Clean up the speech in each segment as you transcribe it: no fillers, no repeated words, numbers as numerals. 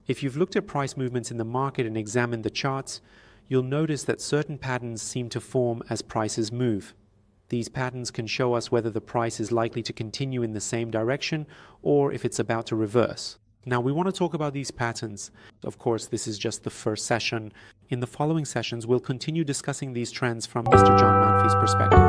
If you've looked at price movements in the market and examined the charts, you'll notice that certain patterns seem to form as prices move. These patterns can show us whether the price is likely to continue in the same direction or if it's about to reverse. Now, we want to talk about these patterns. Of course, this is just the first session. In the following sessions, we'll continue discussing these trends from Mr. John Manfi's perspective.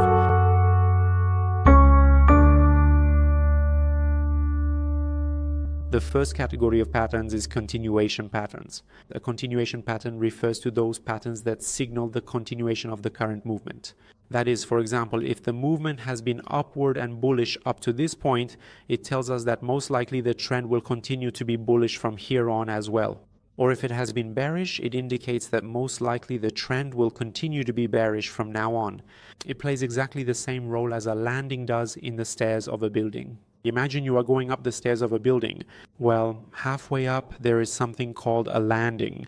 The first category of patterns is continuation patterns. A continuation pattern refers to those patterns that signal the continuation of the current movement. That is, for example, if the movement has been upward and bullish up to this point, it tells us that most likely the trend will continue to be bullish from here on as well. Or if it has been bearish, it indicates that most likely the trend will continue to be bearish from now on. It plays exactly the same role as a landing does in the stairs of a building. Imagine you are going up the stairs of a building. Well, halfway up there is something called a landing,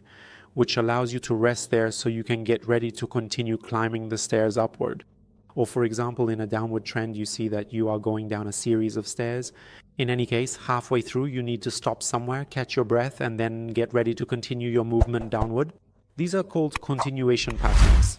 which allows you to rest there so you can get ready to continue climbing the stairs upward. Or for example, in a downward trend, you see that you are going down a series of stairs. In any case, halfway through, you need to stop somewhere, catch your breath, and then get ready to continue your movement downward. These are called continuation patterns.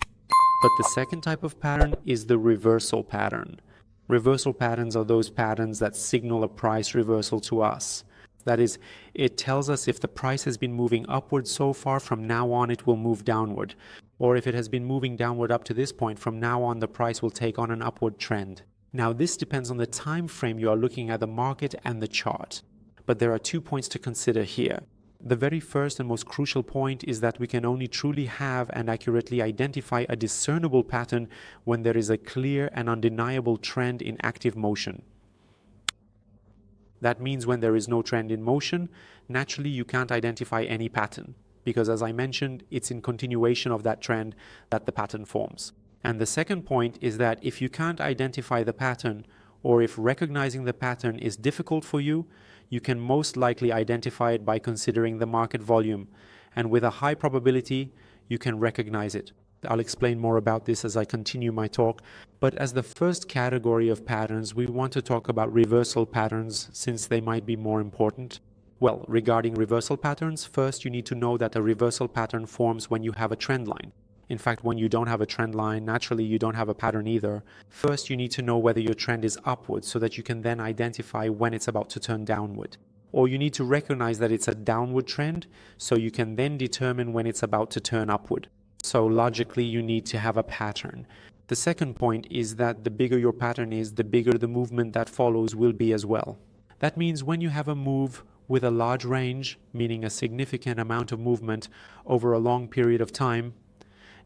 But the second type of pattern is the reversal pattern. Reversal patterns are those patterns that signal a price reversal to us. That is, it tells us if the price has been moving upward so far, from now on it will move downward. Or if it has been moving downward up to this point, from now on the price will take on an upward trend. Now this depends on the time frame you are looking at the market and the chart. But there are 2 points to consider here. The very first and most crucial point is that we can only truly have and accurately identify a discernible pattern when there is a clear and undeniable trend in active motion. That means when there is no trend in motion, naturally you can't identify any pattern, because as I mentioned, it's in continuation of that trend that the pattern forms. And the second point is that if you can't identify the pattern, or if recognizing the pattern is difficult for you, you can most likely identify it by considering the market volume, and with a high probability, you can recognize it. I'll explain more about this as I continue my talk, but as the first category of patterns, we want to talk about reversal patterns since they might be more important. Well, regarding reversal patterns, first you need to know that a reversal pattern forms when you have a trend line. In fact, when you don't have a trend line, naturally you don't have a pattern either. First, you need to know whether your trend is upward so that you can then identify when it's about to turn downward. Or you need to recognize that it's a downward trend so you can then determine when it's about to turn upward. So logically, you need to have a pattern. The second point is that the bigger your pattern is, the bigger the movement that follows will be as well. That means when you have a move with a large range, meaning a significant amount of movement over a long period of time,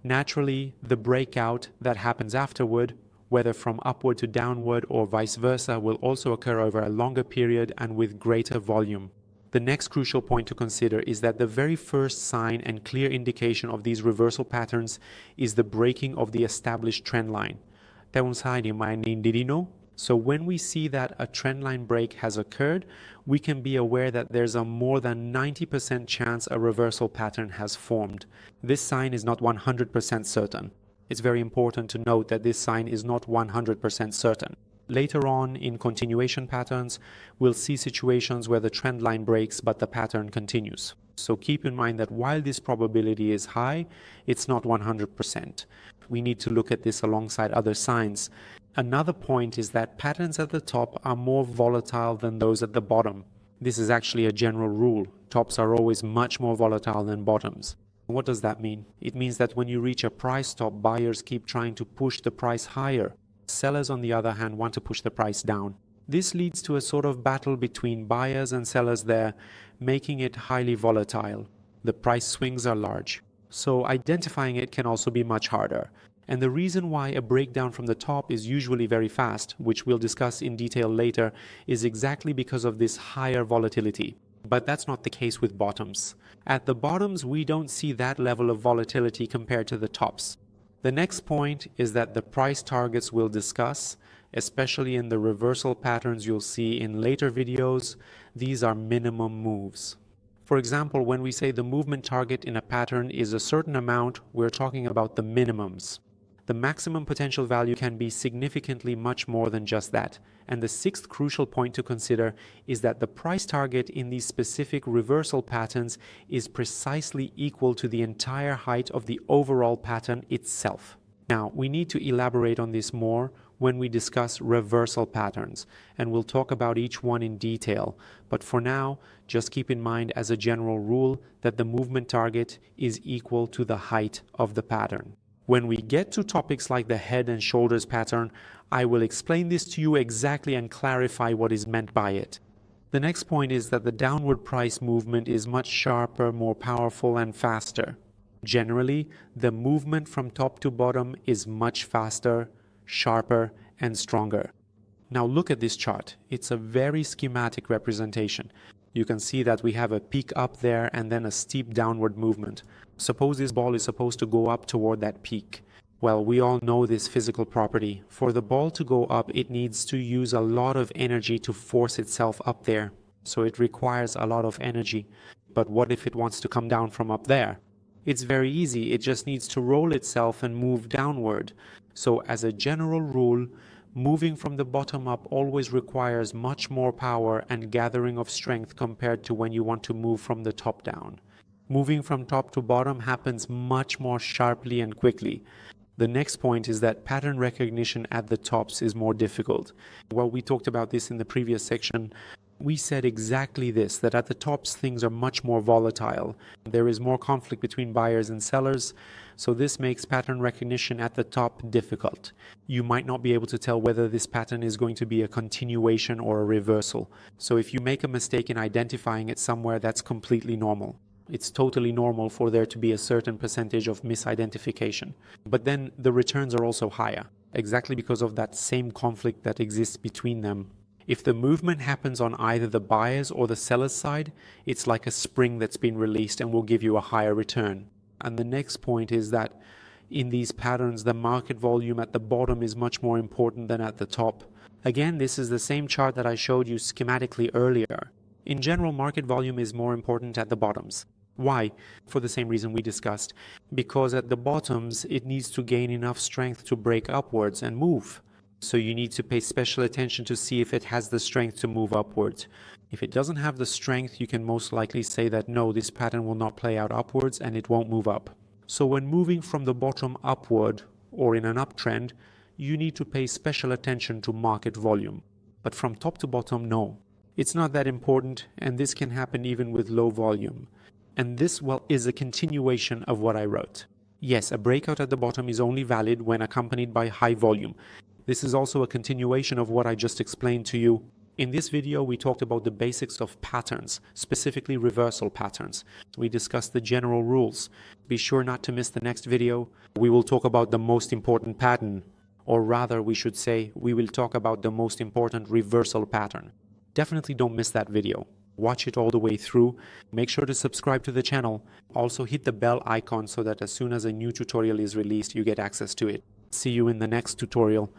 naturally, the breakout that happens afterward, whether from upward to downward or vice versa, will also occur over a longer period and with greater volume. The next crucial point to consider is that the very first sign and clear indication of these reversal patterns is the breaking of the established trend line. So when we see that a trend line break has occurred, we can be aware that there's a more than 90% chance a reversal pattern has formed. This sign is not 100% certain. It's very important to note that this sign is not 100% certain. Later on, in continuation patterns, we'll see situations where the trend line breaks but the pattern continues. So keep in mind that while this probability is high, it's not 100%. We need to look at this alongside other signs. Another point is that patterns at the top are more volatile than those at the bottom. This is actually a general rule. Tops are always much more volatile than bottoms. What does that mean? It means that when you reach a price top, buyers keep trying to push the price higher. Sellers, on the other hand, want to push the price down. This leads to a sort of battle between buyers and sellers there, making it highly volatile. The price swings are large. So identifying it can also be much harder. And the reason why a breakdown from the top is usually very fast, which we'll discuss in detail later, is exactly because of this higher volatility. But that's not the case with bottoms. At the bottoms, we don't see that level of volatility compared to the tops. The next point is that the price targets we'll discuss, especially in the reversal patterns you'll see in later videos, these are minimum moves. For example, when we say the movement target in a pattern is a certain amount, we're talking about the minimums. The maximum potential value can be significantly much more than just that. And the sixth crucial point to consider is that the price target in these specific reversal patterns is precisely equal to the entire height of the overall pattern itself. Now, we need to elaborate on this more when we discuss reversal patterns, and we'll talk about each one in detail. But for now, just keep in mind as a general rule that the movement target is equal to the height of the pattern. When we get to topics like the head and shoulders pattern, I will explain this to you exactly and clarify what is meant by it. The next point is that the downward price movement is much sharper, more powerful, and faster. Generally, the movement from top to bottom is much faster, sharper, and stronger. Now look at this chart. It's a very schematic representation. You can see that we have a peak up there and then a steep downward movement. Suppose this ball is supposed to go up toward that peak. Well, we all know this physical property. For the ball to go up, it needs to use a lot of energy to force itself up there. So it requires a lot of energy. But what if it wants to come down from up there? It's very easy. It just needs to roll itself and move downward. So as a general rule, moving from the bottom up always requires much more power and gathering of strength compared to when you want to move from the top down. Moving from top to bottom happens much more sharply and quickly. The next point is that pattern recognition at the tops is more difficult. Well, we talked about this in the previous section. We said exactly this, that at the tops things are much more volatile. There is more conflict between buyers and sellers, so this makes pattern recognition at the top difficult. You might not be able to tell whether this pattern is going to be a continuation or a reversal. So if you make a mistake in identifying it somewhere, that's completely normal. It's totally normal for there to be a certain percentage of misidentification. But then the returns are also higher, exactly because of that same conflict that exists between them. If the movement happens on either the buyer's or the seller's side, it's like a spring that's been released and will give you a higher return. And the next point is that in these patterns, the market volume at the bottom is much more important than at the top. Again, this is the same chart that I showed you schematically earlier. In general, market volume is more important at the bottoms. Why? For the same reason we discussed. Because at the bottoms, it needs to gain enough strength to break upwards and move. So you need to pay special attention to see if it has the strength to move upwards. If it doesn't have the strength, you can most likely say that no, this pattern will not play out upwards and it won't move up. So when moving from the bottom upward or in an uptrend, you need to pay special attention to market volume. But from top to bottom, no. It's not that important, and this can happen even with low volume. And this, well, is a continuation of what I wrote. Yes, a breakout at the bottom is only valid when accompanied by high volume. This is also a continuation of what I just explained to you. In this video, we talked about the basics of patterns, specifically reversal patterns. We discussed the general rules. Be sure not to miss the next video. We will talk about the most important pattern, or rather, we should say, we will talk about the most important reversal pattern. Definitely don't miss that video. Watch it all the way through. Make sure to subscribe to the channel. Also hit the bell icon so that as soon as a new tutorial is released, you get access to it. See you in the next tutorial.